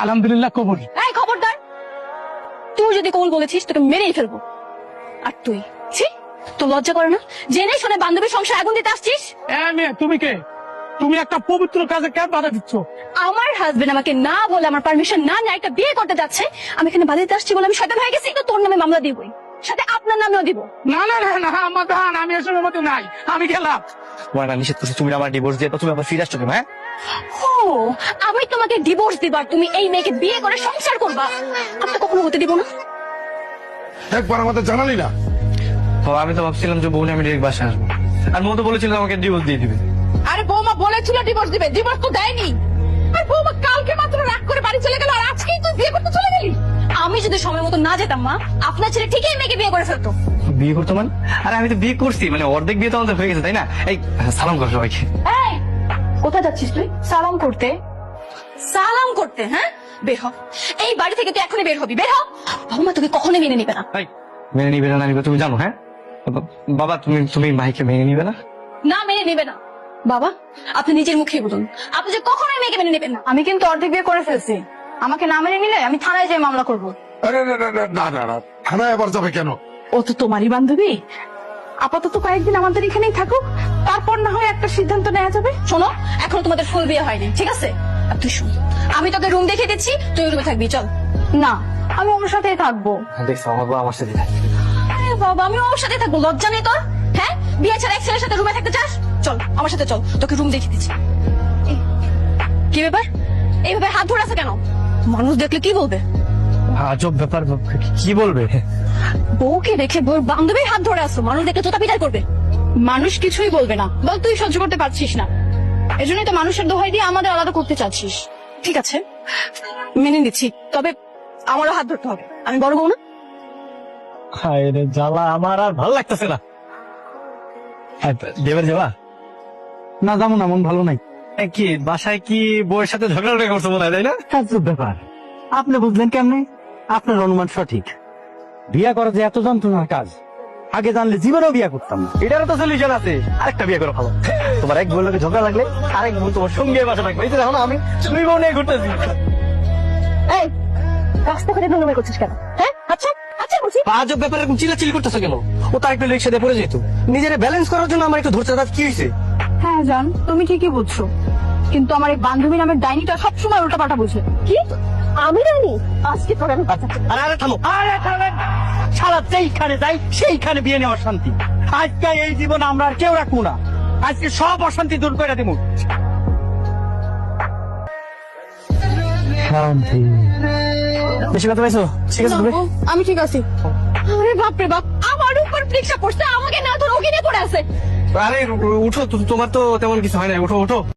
আলহামদুলিল্লাহ কবুল। এই খবরদার, তুই যদি কবুল বলেছিস তোকে মেরেই ফেলবো। আর তুই ছি, তোর লজ্জা করে না? জেনে শুনে বান্ধবীর সংসার আগুন দিতে আসছিস? মেয়ে তুমি কে? তুমি একটা পবিত্র কাজে কেন বাধা দিচ্ছ? আমার হাজবেন্ড আমাকে না বলে, আমার পারমিশন না নিয়ে একটা বিয়ে করতে যাচ্ছে, আমি এখানে বাধা দিতে আসছি বলে আমি শয়তান হয়ে গেছি? তো তোর নামে মামলা দিবই, সাথে আপনার নামেও দিব। না না না না মাদান, আমি এসবের মধ্যে নাই, আমি গেলাম। তোমার না নিষেধ করছি, তুমি আমার ডিভোর্স দিয়ে তুমি আবার ফিরে আসছো কেন? হ্যাঁ, ও, আমি তোমাকে ডিভোর্স দিবার, তুমি এই মেয়েকে বিয়ে করে সংসার করবা, আমি তো কখনো হতে দিব না। একবার আমাদের জানালি না? বাবা আমি তো ভাবছিলাম যে বউনে আমি ডিরেক্ট বাসায় আসবো, আর মো তো বলেছিল আমাকে ডিভোর্স দিয়ে দিবে। আরে বৌমা বলেছিল ডিভোর্স দিবে, ডিভোর্স তো দেয়নি। আর বৌমা কালকে মাত্র রাগ করে বাড়ি চলে গেল, আর আজকেই তুই বিয়ে করতে চলে গেলি। আমি যদি সময় মতো না যেতাম মা, আপনার ছেলে ঠিকই এই মেয়েকে বিয়ে করে ফেলতো। বিয়ে করতো মানে? আরে আমি তো বিয়ে করছি, মানে অর্ধেক বিয়ে তো আমাদের হয়ে গেছে, তাই না? এই সালাম কর সবাইকে। এই, কোথায় যাচ্ছিস তুই? সালাম করতে? সালাম করতে? হ্যাঁ, বের হ, এই বাড়ি থেকে তুই এখনই বের হবি, বের হ। বাবা তোকে কখনোই মেনে নিবে না। এই, মেনে নিবে না নিবে তুমি জানো? হ্যাঁ বাবা, তুমি ভাইকে মেনে নিবে না? না, মেনে নিবে না। বাবা আপনি নিজের মুখেই বলুন, আপনি যে কখনোই মেয়েকে মেনে নেবেন না। আমি কিন্তু অর্ধেক বিয়ে করে ফেলছি, আমাকে না মেনে নিলে আমি থানায় যেয়ে মামলা করবো। আরে না না না না না না, থানায় আবার যাবে কেন? ও তো তোমারই বান্ধবী, আপাতত কয়েকদিন আমাদের এখানেই থাকুক, তারপর না হয় একটা সিদ্ধান্ত নেওয়া যাবে। শোনো, এখনো তোমাদের ফুল বিয়ে হয়নি, ঠিক আছে? আর তুই শুন, আমি তোকে রুম দেখে দিচ্ছি, তুই রুমে থাকবি, চল। না, আমি ওর সাথেই থাকবো। দেখছো আমার বউ আমার সাথে থাকে। আরে বাবা, আমি ওর সাথে থাকবো, লজ্জা নেই তোর? হ্যাঁ, বিয়ে ছাড়া এক ছেলের সাথে রুমে থাকতে চাস? চল আমার সাথে চল, তোকে রুম দেখে দিচ্ছি। কি ব্যাপার, এইভাবে হাত ধরে আছে কেন? মানুষ দেখলে কি বলবে? আজব ব্যাপার, কি বলবে? বউকে রেখে বউর বান্ধবীর হাত ধরে আসো, মানুষ দেখলে তোতা পিটাই করবে। মানুষ কিছুই বলবে না, বল তুই সহ্য করতে পারছিস না, এজন্যই তো মানুষের দোহাই দিয়ে আমাদের আলাদা করতে চাচ্ছিস। ঠিক আছে, মেনে নিচ্ছি, তবে আমারও হাত ধরতে হবে, আমি বড় বউ না? হায় রে জ্বালা, আমার আর ভালো লাগতেছে না। দেবের যাবা? না যাবো না, মন ভালো নাই। কি বাসায় কি বউয়ের সাথে ঝগড়া করছো মনে হয়, তাই না? আজব ব্যাপার, আপনি বুঝলেন কেমনে? আপনার অনুমান সঠিক। বিয়া করা যে এত যন্ত্রণার কাজ, আগে জানলে জীবনেও বিয়া করতাম না। এটারও তো সলিউশন আছে, আরেকটা বিয়ে করে ভালো। তোমার এক বউয়ের লোকে ঝগড়া লাগলে আরেক বউ তোমার সঙ্গে বাসা থাকবে। এই যে দেখো না, আমি দুই বউ নিয়ে ঘুরতেছি। এই, রাস্তাঘাটে নোংরা করছিস কেন? হ্যাঁ, আচ্ছা আচ্ছা বলছি। আজব ব্যাপারে এরকম চিল্লাচিল্লি করতেছো কেন? ও তার একটু রিক্সা দিয়ে পড়ে যেত, নিজের ব্যালেন্স করার জন্য আমার একটু ধরতে, তার কি হয়েছে? হ্যাঁ জান, তুমি ঠিকই বলছো, কিন্তু আমার এই বান্ধবী নামের ডাইনিটা সবসময় উল্টা পাল্টা বুঝে। কি আমি ডাইনি? আজকে তোর আমি বাঁচাচ্ছি। আরে আরে থামো, আরে থামেন। শালা যেইখানে যাই সেইখানে বিয়ে নেওয়ার শান্তি। আজকে এই জীবন আমরা আর কেউ রাখবো না, আজকে সব অশান্তি দূর করে দিব। শান্তি। বেশি কথা পাইছো? ঠিক আছে তুমি? আমি ঠিক আছি। আরে বাপ রে বাপ, আমার উপর পরীক্ষা পড়ছে, আমাকে না তোর ওখানে পড়ে আছে। আরে উঠো, তোমার তো তেমন কিছু হয় না, উঠো উঠো।